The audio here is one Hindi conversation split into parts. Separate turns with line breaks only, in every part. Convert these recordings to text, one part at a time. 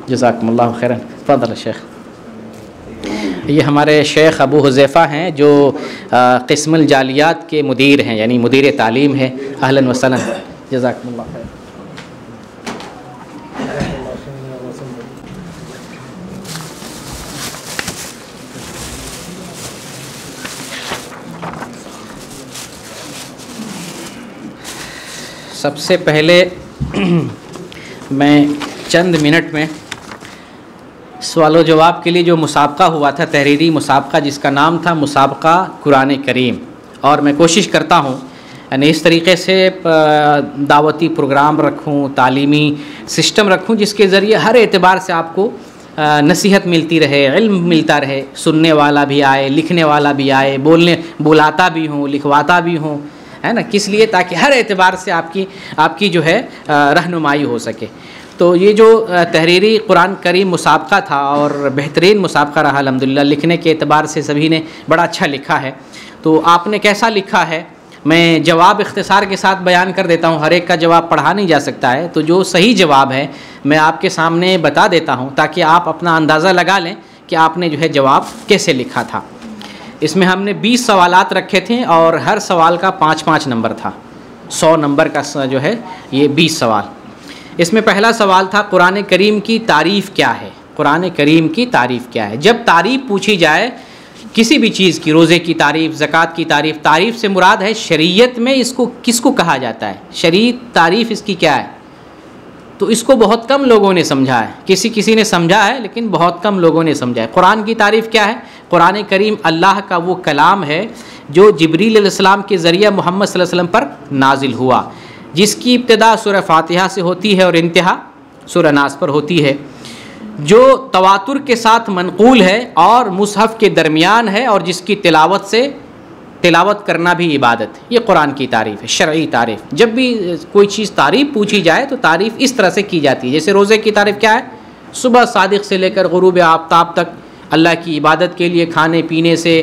जज़ाकुमुल्लाह खैरन। फ़ज़ल शेख। ये हमारे शेख अबू हुज़ैफ़ा हैं जो क़िस्मुल जालियात के मुदीर हैं, यानी मुदीर तालीम है। अहलन व सहलन, जज़ाकुमुल्लाह खैर। सबसे पहले मैं चंद मिनट में सवाल जवाब के लिए जो मुसाबका हुआ था, तहरीरी मुसाबका जिसका नाम था मुसाबका कुरान करीम, और मैं कोशिश करता हूँ यानी इस तरीक़े से दावती प्रोग्राम रखूँ, तालीमी सिस्टम रखूँ जिसके ज़रिए हर एतबार से आपको नसीहत मिलती रहे, इल्म मिलता रहे, सुनने वाला भी आए, लिखने वाला भी आए, बुलाता भी हूँ, लिखवाता भी हूँ, है ना, किस लिए, ताकि हर एतबार से आपकी जो है रहनुमाई हो सके। तो ये जो तहरीरी कुरान करीम मुसाबका था और बेहतरीन मुसाबका रहा अल्हम्दुलिल्लाह। लिखने के एतबार से सभी ने बड़ा अच्छा लिखा है। तो आपने कैसा लिखा है, मैं जवाब इख्तिसार के साथ बयान कर देता हूँ, हर एक का जवाब पढ़ा नहीं जा सकता है। तो जो सही जवाब है मैं आपके सामने बता देता हूँ ताकि आप अपना अंदाज़ा लगा लें कि आपने जो है जवाब कैसे लिखा था। इसमें हमने 20 सवालात रखे थे और हर सवाल का 5-5 नंबर था। 100 नंबर का जो है ये 20 सवाल। इसमें पहला सवाल था कुरान करीम की तारीफ़ क्या है। कुरान करीम की तारीफ़ क्या है। जब तारीफ़ पूछी जाए किसी भी चीज़ की, रोज़े की तारीफ़, ज़कात की तारीफ़, तारीफ़ से मुराद है शरीयत में इसको किसको कहा जाता है, शरीयत तारीफ़ इसकी क्या है। तो इसको बहुत कम लोगों ने समझा है, किसी ने समझा है लेकिन बहुत कम लोगों ने समझा है। कुरान की तारीफ़ क्या है। कुरान करीम अल्लाह का वो कलाम है जो जिब्रील अलैहिस्सलाम के ज़रिए मोहम्मद सल्लल्लाहु अलैहि वसल्लम पर नाजिल हुआ, जिसकी इब्तिदा सूरह फातिहा से होती है और इंतहा सूरह नास पर होती है, जो तवातुर के साथ मनक़ूल है और मुसहफ़ के दरमियान है और जिसकी तिलावत करना भी इबादत है। ये कुरान की तारीफ़ है, शरई तारीफ़। जब भी कोई चीज़ तारीफ़ पूछी जाए तो तारीफ़ इस तरह से की जाती है। जैसे रोज़े की तारीफ़ क्या है, सुबह सादिक़ से लेकर ग़ुरूब आफ्ताब तक अल्लाह की इबादत के लिए खाने पीने से,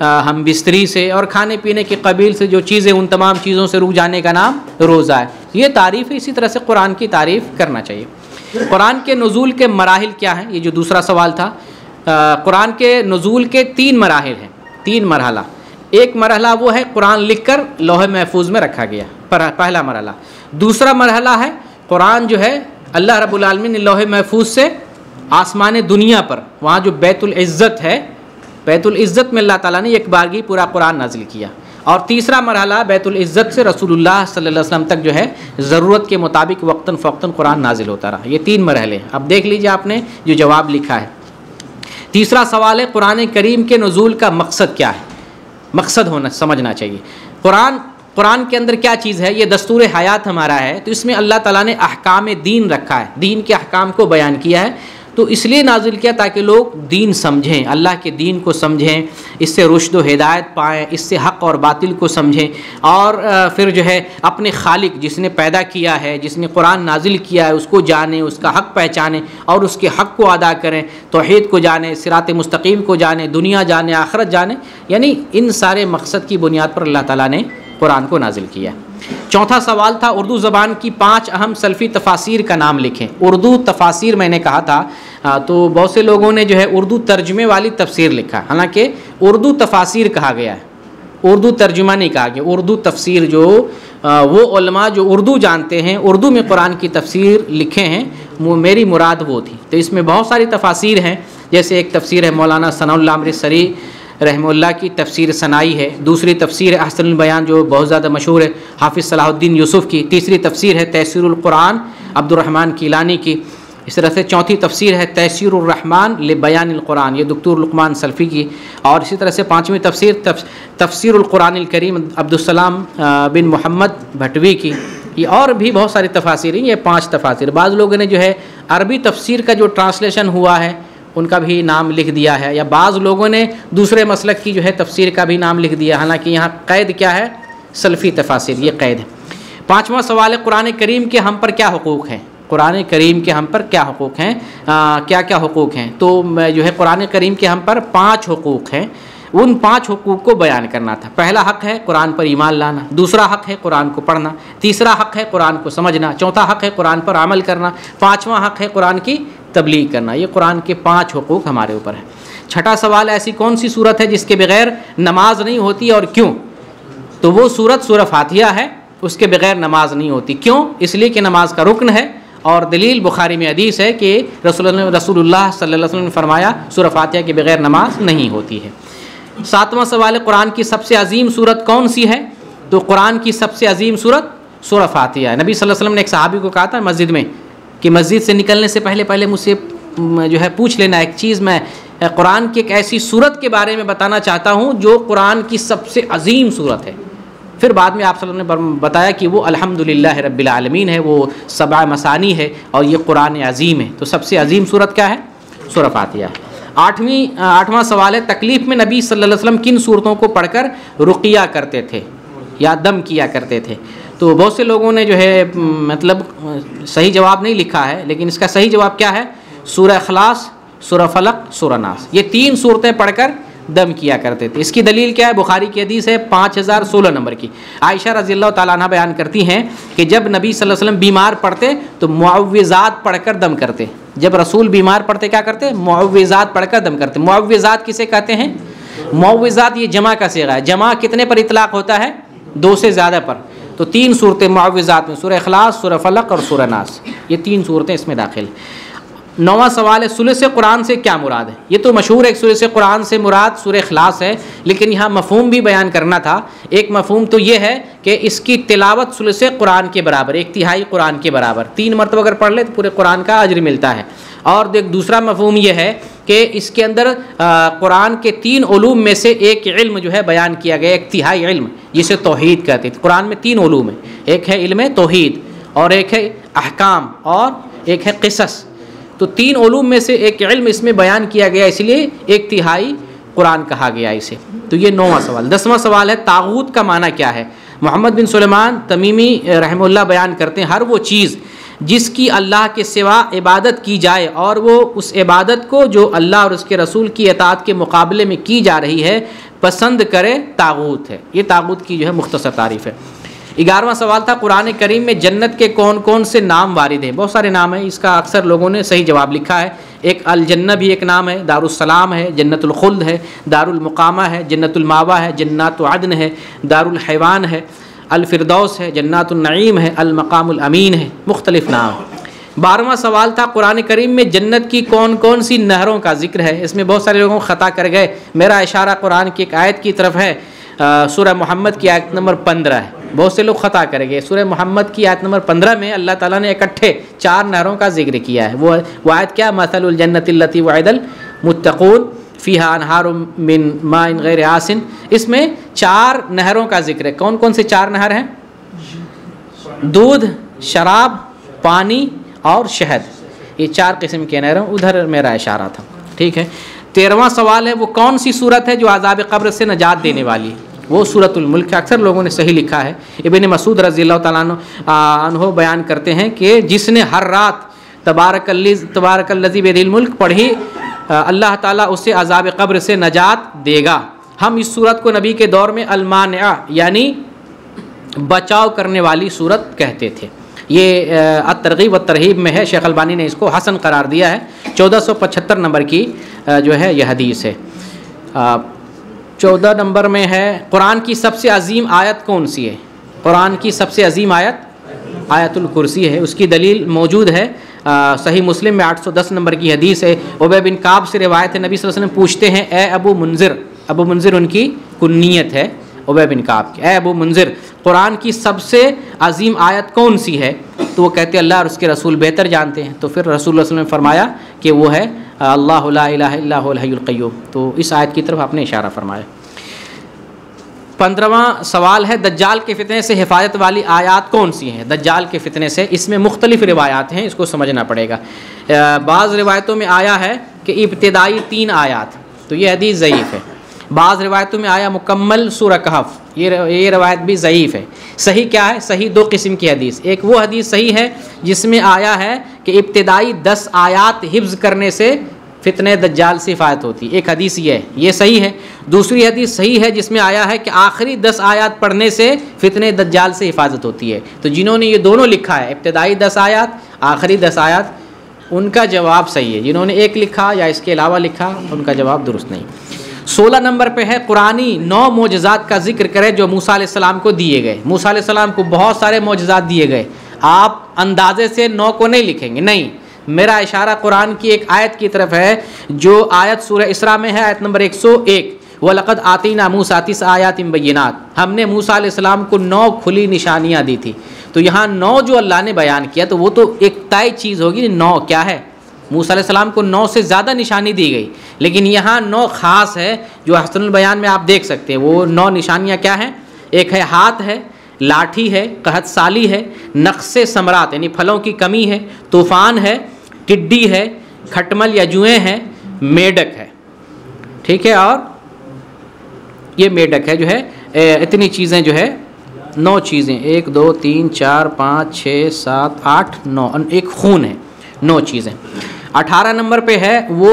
हम बिस्तरी से और खाने पीने के कबील से जो चीज़ें, उन तमाम चीज़ों से रुक जाने का नाम रोज़ा है। ये तारीफ़ है। इसी तरह से कुरान की तारीफ़ करना चाहिए। कुरान के नुज़ूल के मराहिल क्या हैं, ये जो दूसरा सवाल था। कुरान के नुज़ूल के 3 मराहिल हैं, 3 मरहला। एक मरहला वो है कुरान लिखकर लौह महफूज में रखा गया, पहला मरहला। दूसरा मरहला है कुरान जो है अल्लाह रब्बुल आलमीन ने लौह महफूज से आसमान दुनिया पर, वहाँ जो बैतुल इज़्ज़त है, बैतुल इज़्ज़त में अल्लाह ताला ने एक बारगी पूरा कुरान नाजिल किया। और तीसरा मरहला बैतुल इज़्ज़त से रसूलुल्लाह सल्लल्लाहु अलैहि वसल्लम तक जो है ज़रूरत के मुताबिक वक्तन फ़वक्तन कुरान नाजिल होता रहा। ये 3 मरहले। अब देख लीजिए आपने जो जवाब लिखा है। तीसरा सवाल है कुरान करीम के नुज़ूल का मकसद क्या है। मकसद होना समझना चाहिए। कुरान के अंदर क्या चीज़ है, ये दस्तूर हयात हमारा है, तो इसमें अल्लाह ताला ने अहकाम दीन रखा है, दीन के अहकाम को बयान किया है। तो इसलिए नाजिल किया ताकि लोग दीन समझें, अल्लाह के दीन को समझें, इससे रुश्द व हिदायत पाएँ, इससे हक़ और बातिल को समझें और फिर जो है अपने खालिक जिसने पैदा किया है, जिसने कुरान नाजिल किया है, उसको जानें, उसका हक़ पहचानें और उसके हक़ को अदा करें, तौहीद को जानें, सिरात मुस्तकीम को जानें, दुनिया जानें, आखिरत जानें। यानी इन सारे मकसद की बुनियाद पर अल्लाह ताला ने कुरान को नाजिल किया। चौथा सवाल था उर्दू ज़बान की 5 अहम सल्फ़ी तफासिर का नाम लिखें। उर्दू तफासिर मैंने कहा था, तो बहुत से लोगों ने जो है उर्दू तर्जुमे वाली तफसीर लिखा, हालांकि उर्दू तफासिर कहा गया है, उर्दू तर्जुमा नहीं कहा गया। उर्दू तफसीर जो वो उलमा जो उर्दू जानते हैं, उर्दू में कुरान की तफसीर लिखे हैं, मेरी मुराद वो थी। तो इसमें बहुत सारी तफासिर हैं, जैसे एक तफसीर है मौलाना सनाउल्लाह अमृतसरी रहमतुल्लाह की तफसीर सनाई है। दूसरी तफसीर है अहसनुल बयान जो बहुत ज़्यादा मशहूर है, हाफिज़ सलाहुद्दीन यूसुफ़ की। तीसरी तफसीर है तैसीरुल कुरान अब्दुर्रहमान कीलानी की। इस तरह से चौथी तफसीर है तैसीरुर रहमान ले बयानिल कुरान, ये डॉक्टर लुकमान सल्फ़ी की। और इसी तरह से 5वीं तफसीर तफसीरुल कुरानिल करीम अब्दुस्सलाम बिन मोहम्मद भटवी की। ये और भी बहुत सारी तफासिर हैं, ये 5 तफासिर। बाज़ लोगों ने जो है अरबी तफसीर का जो ट्रांसलेशन हुआ है उनका भी नाम लिख दिया है, या बाज़ लोगों ने दूसरे मसलक की जो है तफसीर का भी नाम लिख दिया। हालांकि यहाँ क़ैद क्या है, सल्फ़ी तफासिर, ये क़ैद है। 5वां सवाल है कुरान करीम के हम पर क्या हुकूक़ हैं। कुरान करीम के हम पर क्या हुकूक़ हैं, क्या क्या हुकूक़ हैं। तो जो है कुरान करीम के हम पर 5 हुकूक़ हैं, उन 5 हुकूक़ को बयान करना था। पहला हक़ है कुरान पर ईमान लाना, दूसरा हक़ है कुरान को पढ़ना, तीसरा हक़ है कुरान को समझना, चौथा हक़ है कुरान पर अमल करना, 5वां हक़ है कुरान की तबलीग करना। ये कुरान के 5 हुकूक हमारे ऊपर है। छठा सवाल, ऐसी कौन सी सूरत है जिसके बगैर नमाज नहीं होती और क्यों? तो वो सूरत सूरह फातिहा है, उसके बगैर नमाज नहीं होती। क्यों? इसलिए कि नमाज का रुकन है, और दलील बुखारी में हदीस है कि रसूलुल्लाह सल्लल्लाहु अलैहि वसल्लम ने फरमाया सूरह फातिहा के बगैर नमाज नहीं होती है। 7वां सवाल है, कुरान की सबसे अजीम सूरत कौन सी है? तो कुरान की सबसे अजीम सूरत सूरह फातिहा है। नबी सल्लल्लाहु अलैहि वसल्लम ने एक सहाबी को कहा था मस्जिद में कि मस्जिद से निकलने से पहले मुझसे जो है पूछ लेना एक चीज़, मैं कुरान की एक ऐसी सूरत के बारे में बताना चाहता हूँ जो कुरान की सबसे अजीम सूरत है। फिर बाद में आप सल्लल्लाहु अलैहि वसल्लम ने बताया कि वो अल्हम्दुलिल्लाह रब्बिल आलमीन है, वो 7 मसानी है और ये कुरान अजीम है। तो सबसे अजीम सूरत क्या है? सूरह फातिहा है। 8वां सवाल है, तकलीफ़ में नबी सल्लल्लाहु अलैहि वसल्लम किन सूरतों को पढ़कर रुकिया करते थे या दम किया करते थे? तो बहुत से लोगों ने जो है मतलब सही जवाब नहीं लिखा है, लेकिन इसका सही जवाब क्या है? सूरह इखलास, सूरह फलक, सूरह नास, ये 3 सूरतें पढ़कर दम किया करते थे। इसकी दलील क्या है? बुखारी की हदीस है 5016 नंबर की। आयशा रज़ियल्लाहु ताला अन्हा बयान करती हैं कि जब नबी सल्लल्लाहु अलैहि वसल्लम बीमार पड़ते तो मुअव्विज़ात पढ़कर दम करते। जब रसूल बीमार पड़ते क्या करते? मुअव्विज़ात पढ़कर दम करते। मुअव्विज़ात किसे कहते हैं? मुअव्विज़ात ये जमा का सीगा है। जमा कितने पर इतलाक़ होता है? 2 से ज़्यादा पर। तो 3 सूरतें मुअव्विज़ात में, सूरह इखलास, सूरह फलक और सूरह नास, ये 3 सूरतें इसमें दाखिल। 9वां सवाल है, सुलूस कुरान से क्या मुराद है? ये तो मशहूर है, सुलूस कुरान से मुराद सूरह इखलास है, लेकिन यहाँ मफ़हूम भी बयान करना था। एक मफ़हूम तो ये है कि इसकी तिलावत सुलूस कुरान के बराबर, 1/3 कुरान के बराबर, 3 मरतबा अगर पढ़ ले तो पूरे कुरान का अज्र मिलता है। और एक दूसरा मफ़हूम ये है कि इसके अंदर कुरान के 3 उलूम में से एक इल्म जो है बयान किया गया, 1/3 इल्म, जिसे तौहीद कहते हैं। कुरान में 3 उलूम है, एक है इल्म तौहीद और एक है अहकाम और एक है क़िसस। तो 3 उलूम में से एक इल्म इसमें बयान किया गया, इसलिए 1/3 कुरान कहा गया इसे। तो ये 9वां सवाल। 10वां सवाल है, तागूत का माना क्या है? मोहम्मद बिन सुलेमान तमीमी रहमहुल्लाह बयान करते हैं, हर वो चीज़ जिसकी अल्लाह के सिवा इबादत की जाए और वो उस इबादत को जो अल्लाह और उसके रसूल की अताअत के मुकाबले में की जा रही है पसंद करे, तागूत है। ये तागूत की जो है मुख्तसर तारीफ़ है। 11वां सवाल था, कुरान करीम में जन्नत के कौन कौन से नाम वारिद हैं? बहुत सारे नाम हैं, इसका अक्सर लोगों ने सही जवाब लिखा है। एक अल जन्नत भी एक नाम है, दारुस्सलाम है, जन्नतुल खुल्द है, दारुल मुकामा है, जन्नतुल मावा है, जन्नतुल अदन है, दारुल हैवान है, अल फिरदौस है, जन्नतुल नईम है, अल मकामुल अमीन है, मुख्तलिफ नाम। 12वां सवाल था, कुरान करीम में जन्नत की कौन कौन सी नहरों का जिक्र है? इसमें बहुत सारे लोगों ख़ता कर गए। मेरा इशारा कुरान की एक आयत की तरफ है, सूरह मोहम्मद की आयत नंबर 15 है। बहुत से लोग ख़ता कर गए। सूरह मोहम्मद की आयत नंबर 15 में अल्लाह ताला ने इकट्ठे 4 नहरों का जिक्र किया है। वो आयत क्या? मसलुल जन्नतिल्लती वअदल मुत्तक़ून फ़ीहा अनहारुम मिन माइन गैर आसिन। इसमें 4 नहरों का जिक्र है। कौन कौन से 4 नहर हैं? दूध, शराब, पानी और शहद, ये 4 किस्म के नहरों। उधर मेरा इशारा था, ठीक है। 13वां सवाल है, वो कौन सी सूरत है जो अज़ाब क़ब्र से नजात देने वाली है? वो सूरतुल मुल्क। अक्सर लोगों ने सही लिखा है। इब्न मसूद रज़ियल्लाहु ताला अन्हु बयान करते हैं कि जिसने हर रात तबारकल्लज़ी बियदिल मुल्क पढ़ी, अल्लाह ताला उसे अज़ाब क़ब्र से नजात देगा। हम इस सूरत को नबी के दौर में अल-मानिआ यानी बचाव करने वाली सूरत कहते थे। ये अत-तरग़ीब व-तरहीब में है, शेख अलबानी ने इसको हसन करार दिया है। 1475 नंबर की जो है यह हदीस है। 14 नंबर में है, कुरान की सबसे अजीम आयत कौन सी है? कुरान की सबसे अजीम आयत आयतुल कुर्सी है। उसकी दलील मौजूद है सही मुस्लिम में 810 नंबर की हदीस है। उबय बिन काब से रिवायत है, नबी सल्लल्लाहु अलैहि वसल्लम पूछते हैं, ए अबू मुंज़िर, अबू मुंज़िर उनकी कुन्नियत है उबय बिन काब की, ए अबू मुंज़िर, कुरान की सबसे अजीम आयत कौन सी है? तो वो कहते हैं अल्लाह और उसके रसूल बेहतर जानते हैं। तो फिर रसूल सल्लल्लाहु अलैहि वसल्लम ने फरमाया कि वो है अल्लाहु ला इलाहा इल्ला हुवल हय्युल क़य्यूम। तो इस आयत की तरफ आपने इशारा फरमाया। 15वां सवाल है, दज्जाल के फितने से हिफाजत वाली आयत कौन सी हैं? दज्जाल के फितने से इसमें मुख्तलिफ रिवायात हैं, इसको समझना पड़ेगा। बाज़ रिवायतों में आया है कि इब्तिदाई 3 आयत, तो ये हदीस ज़ईफ़ है। बाज़ रिवायतों में आया मुकम्मल सूरह कहफ़, ये रवायत भी ज़ईफ़ है। सही क्या है? सही 2 किस्म की हदीस। एक वो हदीस सही है जिसमें आया है कि इब्तिदाई 10 आयत हिफ्ज़ करने से फितने दज्जाल से हिफाजत होती है। एक हदीस ये सही है। दूसरी हदीस सही है जिसमें आया है कि आखिरी 10 आयत पढ़ने से फितने दज्जाल से हिफाजत होती है। तो जिन्होंने ये दोनों लिखा है, इब्तिदाई 10 आयत, आखिरी 10 आयत, उनका जवाब सही है। जिन्होंने एक लिखा या इसके अलावा लिखा उनका जवाब दुरुस्त नहीं। 16 नंबर पे है कुरानी 9 मोजज़ात का जिक्र करें जो मूसा अलैहिस्सलाम को दिए गए। मूसा अलैहिस्सलाम को बहुत सारे मोजज़ात दिए गए, आप अंदाजे से 9 को नहीं लिखेंगे, नहीं, मेरा इशारा कुरान की एक आयत की तरफ है जो आयत सूरह इसरा में है, आयत नंबर 101, वलक़द आतीना मूसा 9 आयातिन बय्यिनात, हमने मूसा अलैहिस्सलाम को 9 खुली निशानियाँ दी थी। तो यहाँ 9 जो अल्लाह ने बयान किया तो वो तो एक तय चीज़ होगी, 9 क्या है, मूसा अलैहिस्सलाम को 9 से ज़्यादा निशानी दी गई, लेकिन यहाँ 9 ख़ास है जो हसनुल बयान में आप देख सकते हैं। वो 9 निशानियाँ क्या हैं? एक है हाथ है, लाठी है, कहत साली है, नक्शे समरात यानी फलों की कमी है, तूफ़ान है, टिड्डी है, खटमल या जुएँ हैं, मेढक है, ठीक है, और ये मेढक है जो है, इतनी चीज़ें जो है 9 चीज़ें, 1 2 3 4 5 6 7 8 9, एक खून है, 9 चीज़ें। 18 नंबर पे है वो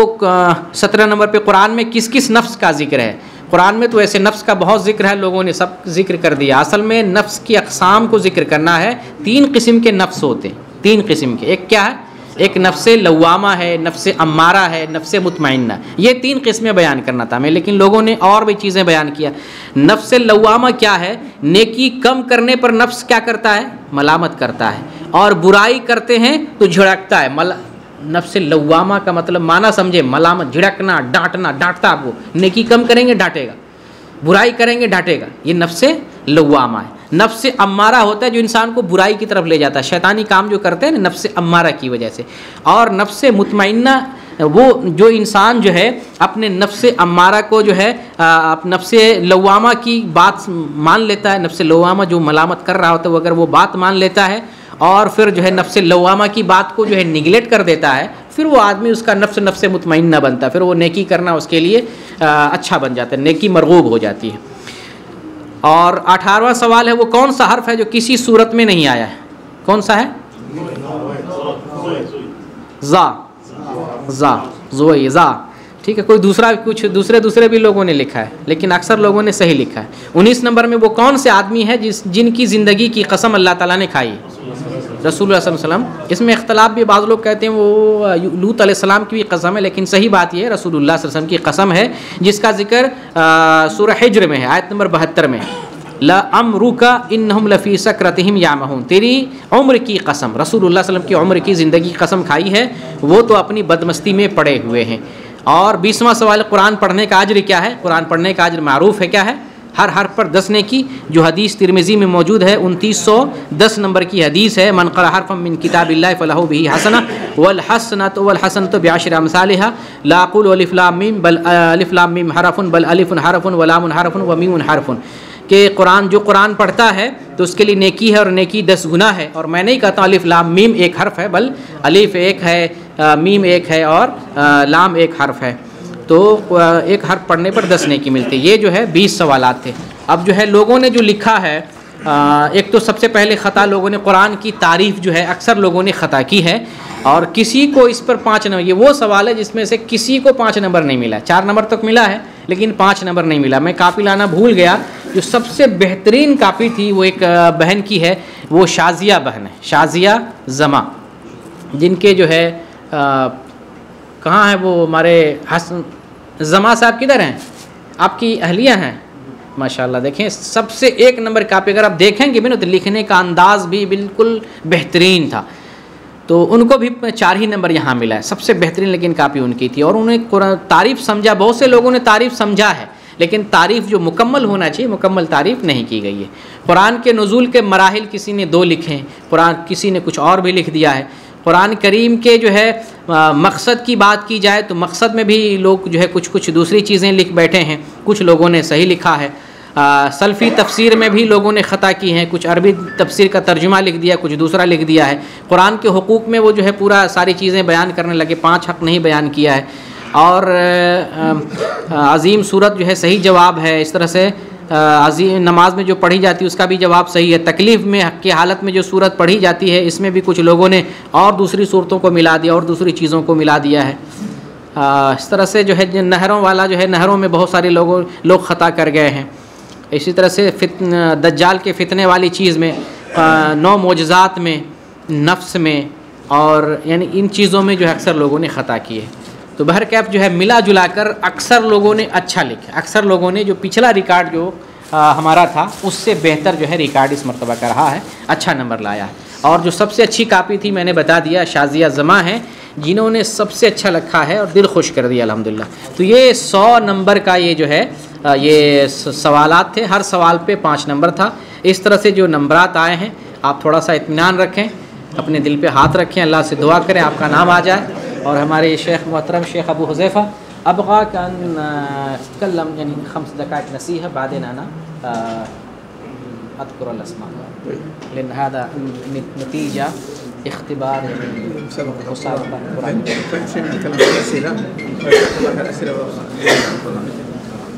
17 नंबर पे कुरान में किस किस नफ्स का जिक्र है? कुरान में तो ऐसे नफ्स का बहुत जिक्र है, लोगों ने सब जिक्र कर दिया। असल में नफ्स की अक़साम को जिक्र करना है। 3 किस्म के नफ्स होते हैं, 3 किस्म के। एक क्या है? एक नफ्स लव्वामा है, नफ्स अम्मारा है, नफ्स मुतमइन्ना। ये 3 किस्में बयान करना था मैं, लेकिन लोगों ने और भी चीज़ें बयान किया। नफ्स लव्वामा क्या है? नेकी कम करने पर नफ्स क्या करता है? मलामत करता है, और बुराई करते हैं तो झिड़कता है। नफ्स लव्वामा का मतलब माना समझे, मलामत, झिड़कना, डांटना, डांटता आपको। नेकी कम करेंगे डांटेगा, बुराई करेंगे डांटेगा, ये नफ्स लव्वामा है। नफ्स अम्मारा होता है जो इंसान को बुराई की तरफ ले जाता है, शैतानी काम जो करते हैं ना नफ्स अम्मारा की वजह से। और नफ्स मुतमइन्ना वो जो इंसान जो है अपने नफ्स अम्मारा को जो है नफ्स लव्वामा की बात मान लेता है, नफ्स लव्वामा जो मलामत कर रहा होता है वो अगर वो बात मान लेता है और फिर जो है नफ्स लव्वामा की बात को जो है निगलेक्ट कर देता है, फिर वो आदमी उसका नफ्स मुतमइन्ना बनता है, फिर वो नेकी करना उसके लिए अच्छा बन जाता है, नेकी मरगूब हो जाती है। और 18वां सवाल है वो कौन सा हर्फ है जो किसी सूरत में नहीं आया है? कौन सा है? ज़ा, ज़ा, ज़ोई, ज़ा, ठीक है। कोई दूसरा कुछ दूसरे भी लोगों ने लिखा है, लेकिन अक्सर लोगों ने सही लिखा है। 19 नंबर में वो कौन से आदमी है जिनकी ज़िंदगी की कसम अल्लाह ताला ने खाई है? रसूलुल्लाह सल्लल्लाहु अलैहि वसल्लम। इसमें इख्तलाफ भी, बाज़ लोग कहते हैं वो लूत अलैहिस्सलाम की भी कसम है, लेकिन सही बात यह है रसूलुल्लाह सल्लल्लाहु अलैहि वसल्लम की कसम है, जिसका जिक्र सूरह हिज्र में है, आयत नंबर 72 में। ला अमरुका इन्नहुम लफ़ी सकरतिहिम यामहून, तेरी उम्र की कसम, रसूलुल्लाह सल्लल्लाहु अलैहि वसल्लम की उम्र की ज़िंदगी की कसम खाई है, वो तो अपनी बदमस्ती में पड़े हुए हैं। और 20वां सवाल, कुरान पढ़ने का अज्र क्या है? कुरान पढ़ने का अज्र मारूफ़ है, क्या है? हर हर्फ पर 10 नेकी, जो हदीस तिरमिज़ी में मौजूद है, 2910 नंबर की हदीस है। मन क़रा हर्फ़म मिन किताबिल्लाहि फ़लहु बिही हसना वल हसनतु बिअशरि अम्सालिहा ला अक़ूलु अलिफ़ लाम मीम बल अलिफ़ लाम मीम हरफ़ुन बल अलिफ़ुन हरफ़ुन व लामुन हरफ़ुन व मीमुन हरफ़ुन, कि कुरान जो कुरान पढ़ता है तो उसके लिए नेकी है और नेकी 10 गुना है। और मैं नहीं कहता अलिफ़ लाम मीम एक हर्फ है, बल अलिफ़ एक है, मीम एक है और लाम एक हर्फ है, तो एक हर्फ पढ़ने पर 10 नेकी मिलती है। ये जो है 20 सवालात थे। अब जो है लोगों ने जो लिखा है, एक तो सबसे पहले ख़ता लोगों ने कुरान की तारीफ़ जो है अक्सर लोगों ने ख़ता की है, और किसी को इस पर 5 नंबर, ये वो सवाल है जिसमें से किसी को 5 नंबर नहीं मिला। 4 नंबर तक मिला है लेकिन 5 नंबर नहीं मिला। मैं कापी लाना भूल गया, जो सबसे बेहतरीन कापी थी वो एक बहन की है, वो शाजिया बहन है, शाजिया जमा, जिनके जो है कहाँ है वो हमारे जमा साहब किधर हैं? आपकी अहलिया हैं माशाल्लाह। देखें सबसे 1 नंबर कापी, अगर आप देखेंगे भी ना तो लिखने का अंदाज भी बिल्कुल बेहतरीन था, तो उनको भी 4 ही नंबर यहाँ मिला है, सबसे बेहतरीन लेकिन कापी उनकी थी। और उन्हें तारीफ़ समझा, बहुत से लोगों ने तारीफ़ समझा है, लेकिन तारीफ़ जो मुकम्मल होना चाहिए मुकम्मल तारीफ़ नहीं की गई है। कुरान के नुज़ूल के मराहिल किसी ने 2 लिखे हैं, कुरान किसी ने कुछ और भी लिख दिया है। कुरान करीम के जो है मकसद की बात की जाए तो मकसद में भी लोग जो है कुछ दूसरी चीज़ें लिख बैठे हैं, कुछ लोगों ने सही लिखा है। सल्फ़ी तफसीर में भी लोगों ने ख़ता की हैं, कुछ अरबी तफसीर का तर्जुमा लिख दिया, कुछ दूसरा लिख दिया है। कुरान के हुकूक़ में वो जो है पूरा सारी चीज़ें बयान करने लगे, 5 हक़ नहीं बयान किया है। और अज़ीम सूरत जो है सही जवाब है। इस तरह से अज़ीम नमाज में जो पढ़ी जाती है उसका भी जवाब सही है। तकलीफ़ में की हालत में जो सूरत पढ़ी जाती है इसमें भी कुछ लोगों ने और दूसरी सूरतों को मिला दिया और दूसरी चीज़ों को मिला दिया है। इस तरह से जो है नहरों वाला जो है, नहरों में बहुत सारे लोग ख़ता कर गए हैं। इसी तरह से दज्जाल के फितने वाली चीज़ में 9 मोजज़ात में, नफ्स में और यानी इन चीज़ों में जो है अक्सर लोगों ने ख़ता की है। तो बहर कैप जो है मिला जुला कर अक्सर लोगों ने अच्छा लिखा, अक्सर लोगों ने जो पिछला रिकॉर्ड जो हमारा था उससे बेहतर जो है रिकॉर्ड इस मरतबा का रहा है, अच्छा नंबर लाया है। और जो सबसे अच्छी कापी थी मैंने बता दिया, शाजिया जमा है जिन्होंने सबसे अच्छा लिखा है और दिल खुश कर दिया अल्हम्दुलिल्लाह। तो ये 100 नंबर का ये जो है ये सवालात थे, हर सवाल पे 5 नंबर था। इस तरह से जो नंबरात आए हैं आप थोड़ा सा इत्मीनान रखें, अपने दिल पे हाथ रखें, अल्लाह से दुआ करें आपका नाम आ जाए। और हमारे शेख मोहतरम शेख अबू हुज़ैफ़ा अबगा कल्लम यानी 5 दक़ाइक़ नसीहा बादेन आना अज़कुरुल अस्मा लिन हादा नतीजा इख्तिबार मुसाबक़ा कुरान।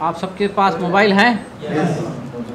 आप सबके पास मोबाइल है?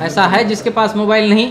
ऐसा है जिसके पास मोबाइल नहीं?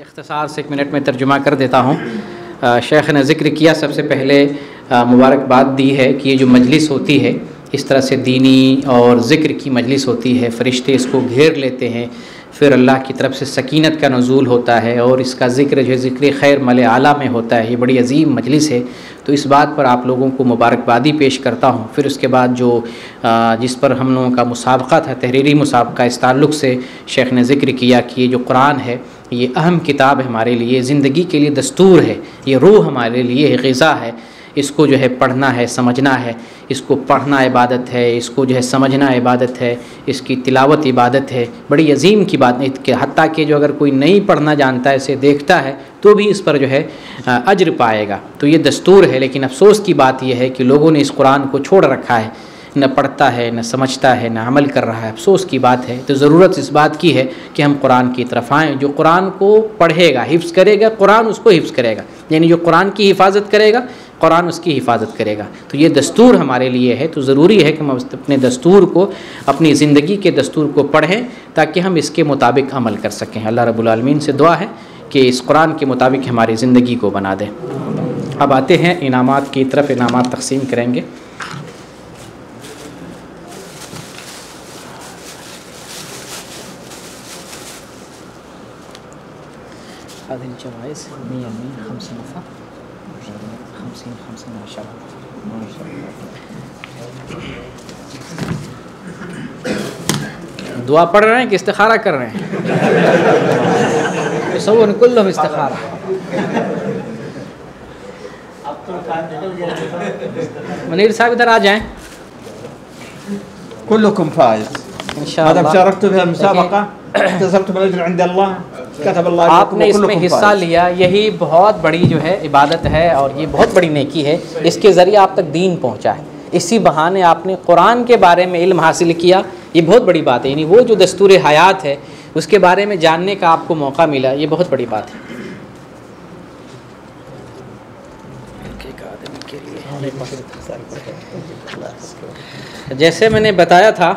इख्तिसार से 1 मिनट में तर्जुमा कर देता हूँ। शेख ने ज़िक्र किया, सबसे पहले मुबारकबाद दी है कि ये जो मजलिस होती है इस तरह से दीनी और ज़िक्र की मजलिस होती है, फ़रिश्ते इसको घेर लेते हैं, फिर अल्लाह की तरफ से सकीनत का नुज़ूल होता है और इसका ज़िक्र जो है ज़िक्र खैर मले आला में होता है। ये बड़ी अजीम मजलिस है, तो इस बात पर आप लोगों को मुबारकबादी पेश करता हूँ। फिर उसके बाद जो जिस पर हम लोगों का मुसाबक़ा था, तहरीरी मुसाबक़ा, इस ताल्लुक़ से शेख ने ज़िक्र किया कि ये जो कुरान है ये अहम किताब है हमारे लिए, ज़िंदगी के लिए दस्तूर है, ये रूह हमारे लिए ग़िज़ा है। इसको जो है पढ़ना है, समझना है, इसको पढ़ना इबादत है, इसको जो है समझना इबादत है, इसकी तिलावत इबादत है। बड़ी अजीम की बात नहीं कि हत्ता कि जो अगर कोई नहीं पढ़ना जानता है, इसे देखता है तो भी इस पर जो है अज्र पाएगा। तो ये दस्तूर है, लेकिन अफसोस की बात यह है कि लोगों ने इस कुरान को छोड़ रखा है, न पढ़ता है, न समझता है, न अमल कर रहा है। अफसोस की बात है। तो ज़रूरत इस बात की है कि हम कुरान की तरफ आएँ। जो कुरान को पढ़ेगा, हिफ्ज़ करेगा, कुरान उसको हिफ्ज़ करेगा, यानी जो कुरान की हिफाजत करेगा कुरान उसकी हिफाजत करेगा। तो ये दस्तूर हमारे लिए है, तो ज़रूरी है कि हम अपने दस्तूर को, अपनी ज़िंदगी के दस्तूर को पढ़ें ताकि हम इसके मुताबिक अमल कर सकें। अल्लाह रब्बुल आलमीन से दुआ है कि इस कुरान के मुताबिक हमारी ज़िंदगी को बना दें। अब आते हैं इनामात की तरफ, इनामात तकसीम करेंगे। दुआ पढ़ रहे हैं कि इस्तिखारा कर रहे हैं? कुल्लुहुम इस्तिखारा। मुनीर साहब इधर आ जाएं।
कुल्लुकुम फाइज इंशाअल्लाह। शरकतु फिल मुसाबका तसबतु बिल अज्र इंद अल्लाह कतब अल्लाह।
आपने इसमें हिस्सा लिया, यही बहुत बड़ी जो है इबादत है और ये बहुत बड़ी नेकी है। इसके ज़रिए आप तक दीन पहुँचा है, इसी बहाने आपने कुरान के बारे में इल्म हासिल किया, ये बहुत बड़ी बात है। यानी वो जो दस्तूर हयात है उसके बारे में जानने का आपको मौका मिला, ये बहुत बड़ी बात है। जैसे मैंने बताया था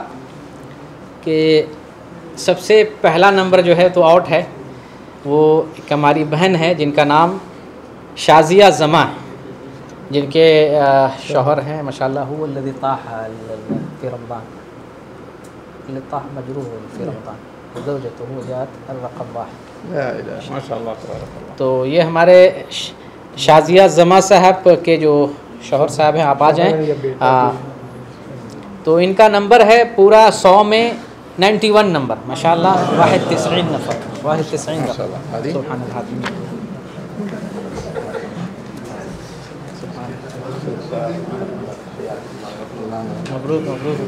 कि सबसे पहला नंबर जो है तो आउट है, वो एक हमारी बहन है जिनका नाम शाजिया ज़मा है, जिनके शौहर हैं माशाअल्लाह तो ये हमारे शाजिया ज़मा साहब के जो शौहर साहब हैं, आप आ जाएं। तो इनका नंबर है पूरा 100 में 91 नंबर माशाअल्लाह, 91 नंबर, 91 नंबर। Mabrook Mabrook.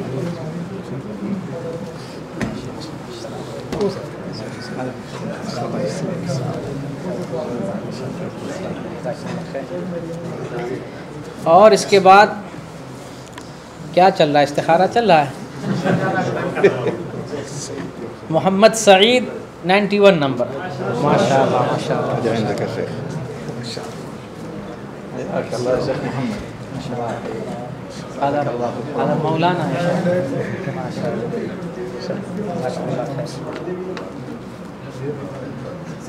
और इसके बाद क्या चल रहा है? इस्तिखारा चल रहा है। मोहम्मद सईद 91 नंबर माशाअल्लाह माशाअल्लाह। मौलाना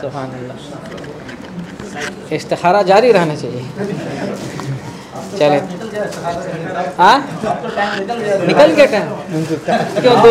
सुभान अल्लाह। इस्तिखारा जारी रहना चाहिए। चले हाँ निकल गया टाइम क्यों? दो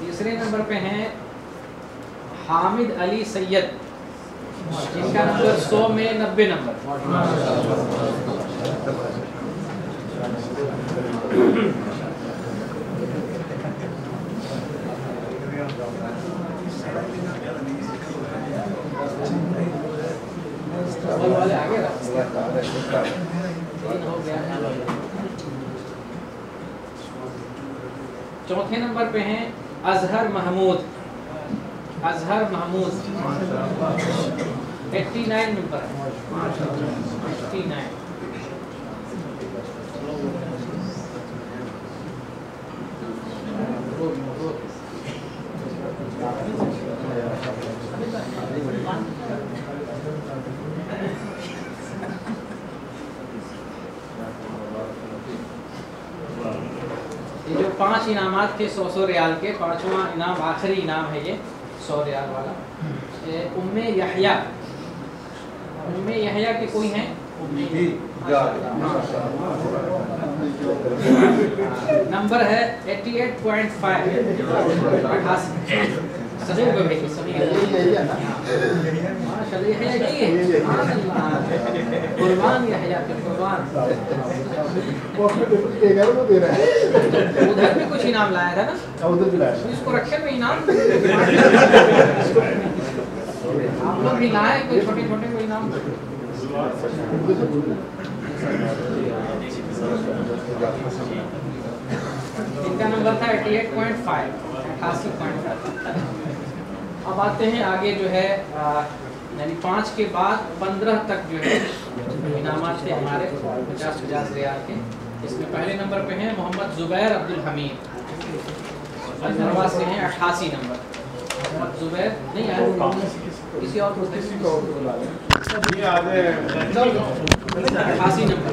तीसरे नंबर पे हैं हामिद अली सैयद, इनका नंबर 100 में 90 नंबर। वाले आगे हो गया। चौथे नंबर पे हैं अजहर महमूद, अजहर महमूद 89 नंबर, 89। ये जो 5 इनामात थे 100 रियाल के, 5वां इनाम आखिरी इनाम है ये 100 रियाल वाला। उम्मे यहया, उम्मे यहया के कोई हैं? नंबर है 88.5। सभी को भेजिए, सभी माशाल्लाह यहया जी है, कुर्बान यहया के कुर्बान। उधर भी कुछ इनाम लाया था ना, उधर भी लाया, इसको रखे में इनाम आप लोग भी लाए, कोई छोटे छोटे कोई इनाम। इनका नंबर था 88.5, 88.5। अब आते हैं आगे जो है यानी 5 के बाद 15 तक जो है इनामात थे हमारे 50-50 रियाल के। इसमें पहले नंबर पे हैं मोहम्मद जुबैर अब्दुल हमीद, नरवा से हैं 88 नंबर। मोहम्मद जुबैर नहीं आए, किसी और को 88 नंबर।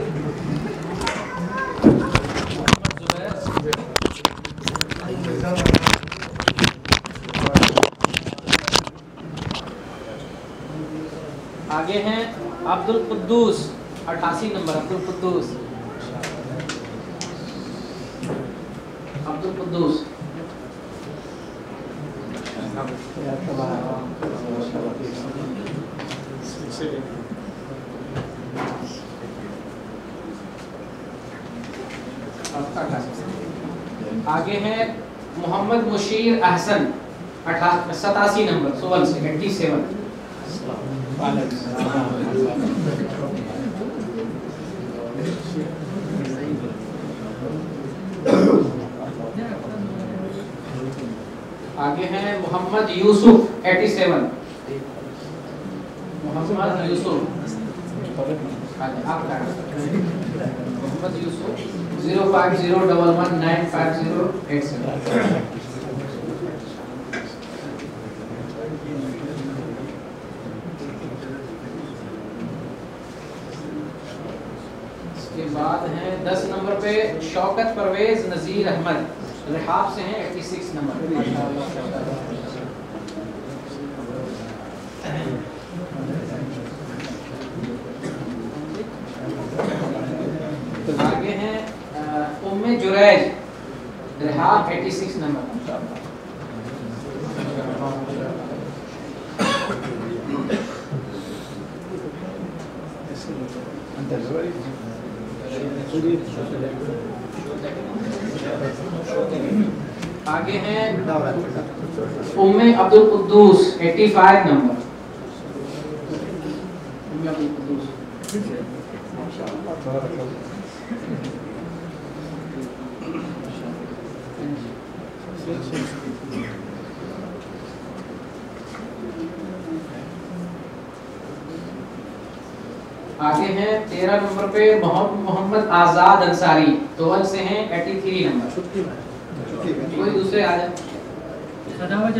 आगे हैं अब्दुल कुद्दूस 88 नंबर, अब्दुल कुद्दूस, अब्दुल कुद्दूस। आगे हैं मोहम्मद मुशीर अहसन 87 नंबर, 87। आगे हैं मोहम्मद यूसुफ 87, मोहम्मद यूसुफ मोहम्मद यूसुफ 0501195087। इसके बाद हैं 10 नंबर पे शौकत परवेज नज़ीर अहमद रिहाब से हैं 86 नंबर। आगे हैं उम्मे जुरैज रिहाब 86 नंबर। आगे हैं उम्मे अब्दुल कुद्दूस 85 नंबर। उम्मे अब्दुल कुद्दूस आगे हैं 13 नंबर पे मोहम्मद आजाद अंसारी तोवल से हैं 83 नंबर। कोई दूसरे आ जाए। शाहजहां का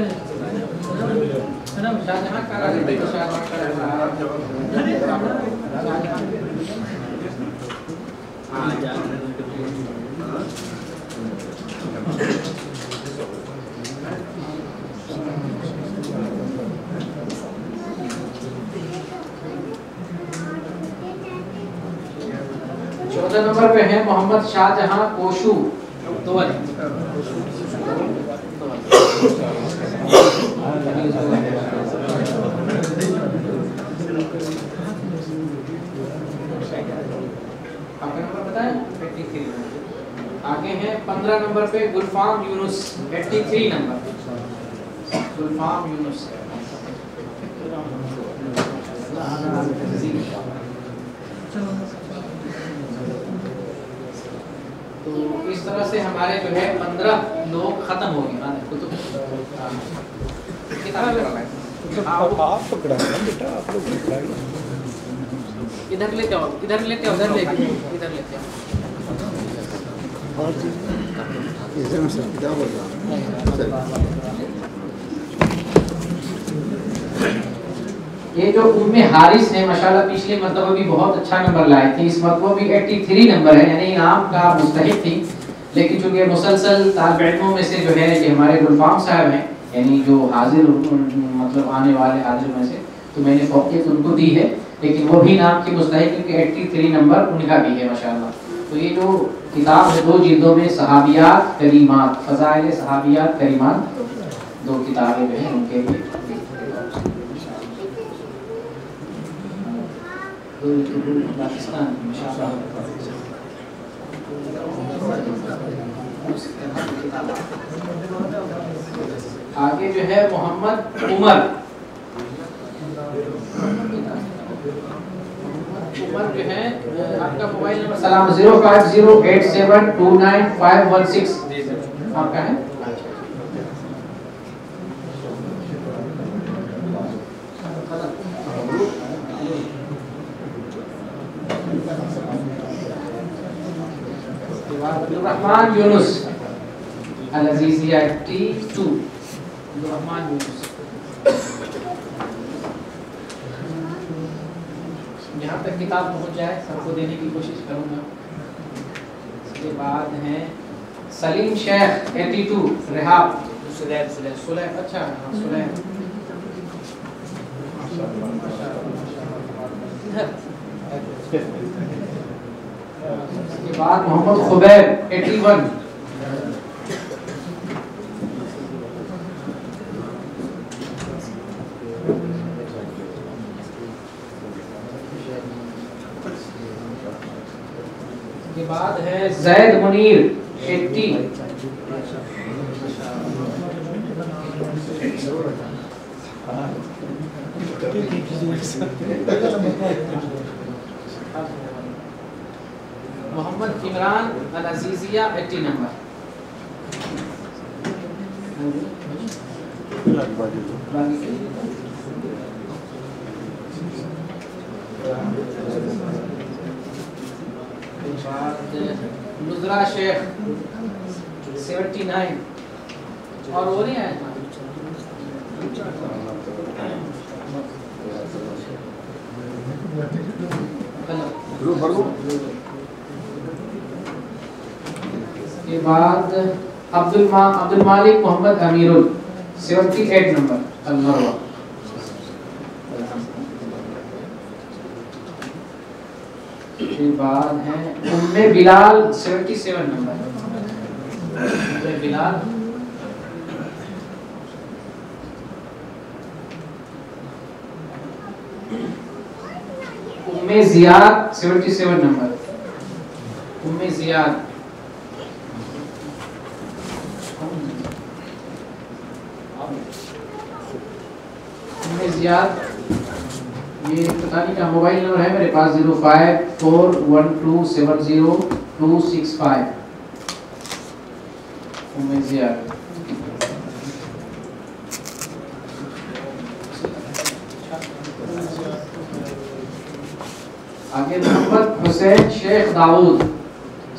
चौदह नंबर पे है मोहम्मद शाहजहां कोशू तोवल। 15 नंबर पे गुलफाम यूनुस 83 नंबर, गुलफाम यूनुस। तो इस तरह से हमारे जो है 15 लोग खत्म हो गए। इधर लेते आओ, इधर लेते आओ, इधर लेते आओ, इधर लेते आओ। ये जो उम्मे हारिस है माशाल्लाह पिछले मरतबा भी बहुत अच्छा नंबर लाए थे, इस मरतबा भी 83 नंबर है, यानी इनाम का मुस्तहिक थी। लेकिन चूंकि मुसलसल तालिब इल्मों में से जो है ये हमारे गुलफाम साहब हैं, यानी जो हाजिर मतलब आने वाले हाजिर में से, तो मैंने फौकियत उनको दी है, लेकिन वो भी नाम के मुस्तहिक क्योंकि 83 नंबर उनका भी है माशाल्लाह। तो ये जो किताब है 2 जिल्दों में सहाबियात करीमात, फज़ाइल सहाबियात करीमात, 2 किताबें जो हैं उनके भी पाकिस्तान माशाल्लाह। आगे जो है मोहम्मद उमर, उमर जो है आपका मोबाइल नंबर सलाम 0508729516 आपका है। रहमान यूनुस अल-अज़ीज़िया 82, रहमान यूनुस। यहाँ तक किताब पहुँच जाए सबको देने की कोशिश करूँगा। इसके बाद हैं सलीम शेख 82 रिहाब, सुलैम, अच्छा हाँ सुलैम। इसके बाद मोहम्मद खुबैब 81, के बाद है जैद मुनीर 80, मोहम्मद इमरान अल-अज़ीज़िया 80 नंबर। नुज़रा शेख 79 और वो नहीं आया। के बाद अब्दुल मालिक मोहम्मद अमीरुल 78 नंबर अल-मरवा। के बाद है उम्मे बिलाल 77 नंबर, उम्मे बिलाल। उम्मे ज़ियाद 77 नंबर, उम्मे ज़ियाद। उम्मे ज़ियाद ये पता नहीं का मोबाइल नंबर है मेरे पास 0541270265। उम्मे ज़ियाद। आगे मोहम्मद हुसैन शेख दाऊद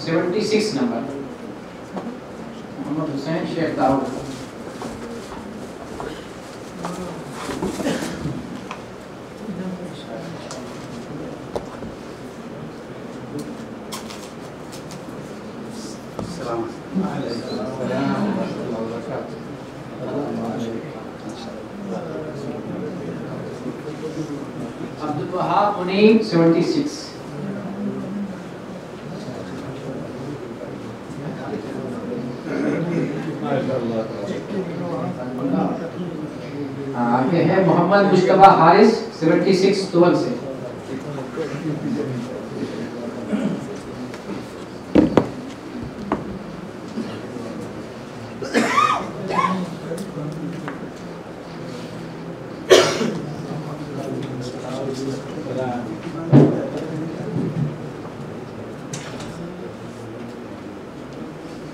76 नंबर, मोहम्मद हुसैन शेख दाऊद। अब्दुल वहाब मुनीब 76। आगे है मोहम्मद मुश्तबा हारिस 76 तुवल से।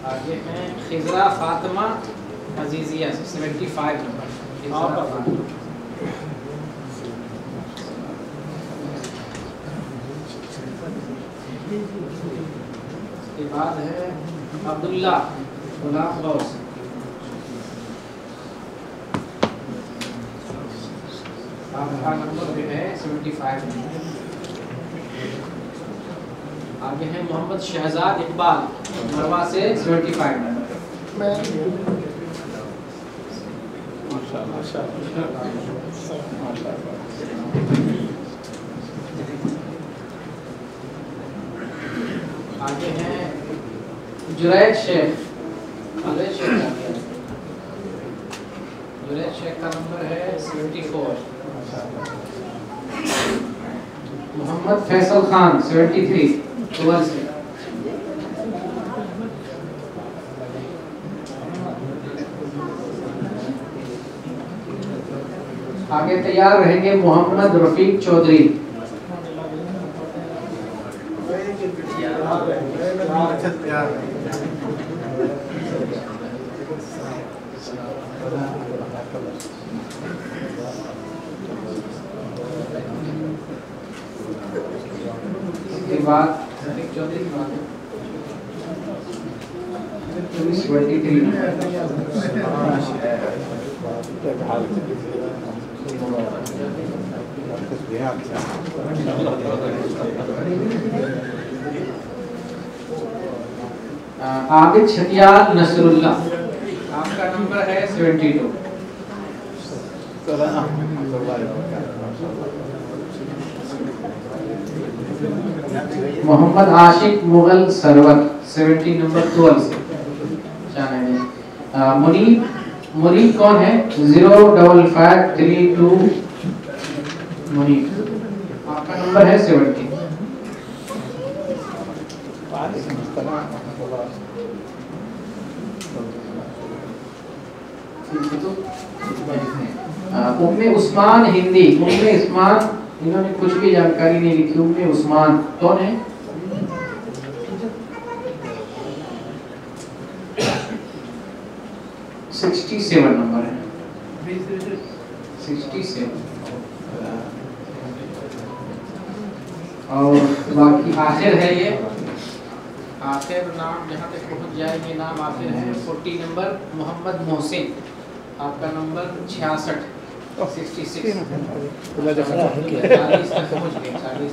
आगे हैं खिजरा फातिमा अजीजिया 75 नंबर। खिजरा फातिमा। इसके बाद है अब्दुल्ला गुलाम गौस। आपका नंबर जो है 75 नंबर। आगे है मोहम्मद शहजाद इकबाल मरवा से 75 नंबर। आगे हैं जुरैद शेख। जुरैद शेख का नंबर है 74। मोहम्मद फैसल खान 73 12 से। आगे तैयार रहेंगे मोहम्मद रफीक चौधरी। इसके बाद रफीक चौधरी की बात है 23। आबिद छतियाल नसरुल्लाह आपका नंबर है 72। मोहम्मद आशिक मुगल सरवर 70 नंबर 12 से। मुनीब कौन है 05532 मुनीब आपका नंबर है 70। उम्मे उस्मान हिंदी। उम्मे उस्मान इन्होंने कुछ भी जानकारी नहीं लिखी। उम्मे उस्मान कौन है 67 नंबर है 67। और बाकी आखिर है ये आखिर नाम जहाँ तक पहुँच जाएंगे नाम आखिर है 40 नंबर मोहम्मद मोहसिन आपका नंबर 66 66 40 तक पहुँच गए 40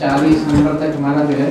40 नंबर तक हमारा जो है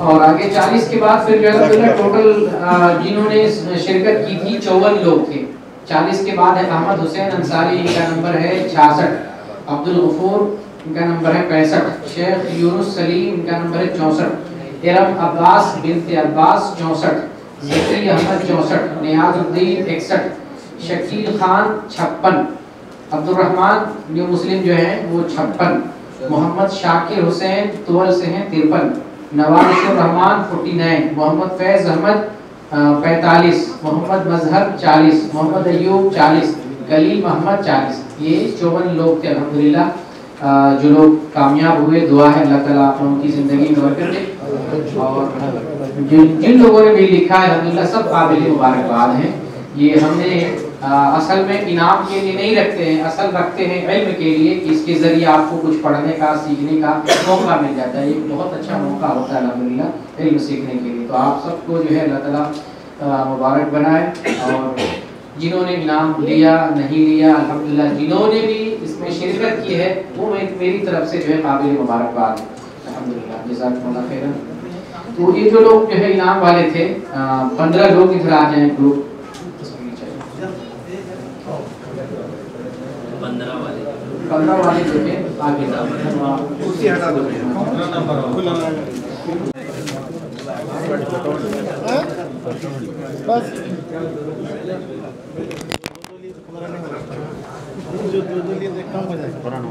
और आगे 40 के बाद फिर जो है टोटल जिन्होंने शिरकत की थी 54 लोग थे। 40 के बाद है अहमद हुसैन अंसारी इनका नंबर है 66। अब्दुल गफूर इनका नंबर है 65। शेख यूनुस सलीम इनका नंबर है 64। इरम अब्बास बिनते अब्बास 64। ज़करी अहमद 64। नियाजुद्दीन 61। शकील खान 56। अब्दुल रहमान न्यू मुस्लिम जो है वो 56। मोहम्मद शाकिर हुसैन तुवल से हैं 53। नवाजुर रहमान 49। मोहम्मद फैज़ अहमद 45। मोहम्मद मजहर 40। मोहम्मद अयूब 40। कलील मोहम्मद 40। ये 54 लोग थे अल्हम्दुलिल्लाह जो लोग कामयाब हुए। दुआ है अल्लाह ताला आप लोगों की ज़िंदगी में बरकत दे। और जिन लोगों ने भी लिखा है अल्हम्दुलिल्लाह सब काबिल मुबारकबाद हैं। ये हमने असल में इनाम के लिए नहीं रखते हैं, असल रखते हैं इल्म के लिए कि इसके ज़रिए आपको कुछ पढ़ने का सीखने का मौका मिल जाता है। ये बहुत अच्छा मौका होता है अल्हम्दुलिल्लाह इल्म सीखने के लिए। तो आप सबको जो है अल्लाह ताला मुबारक बनाए। और जिन्होंने इनाम लिया नहीं लिया अल्हम्दुलिल्लाह जिन्होंने भी इसमें शिरकत की है वो मेरी तरफ से जो है काबिल मुबारकबाद है अल्हम्दुलिल्लाह जज़ाकुमुल्लाह खैरन। तो ये जो लोग जो है इनाम वाले थे 15 लोग इधर आ जाएं ग्रुप 15 वाले जो है आगे
बस जो दो लिए देखता हूँ पुराना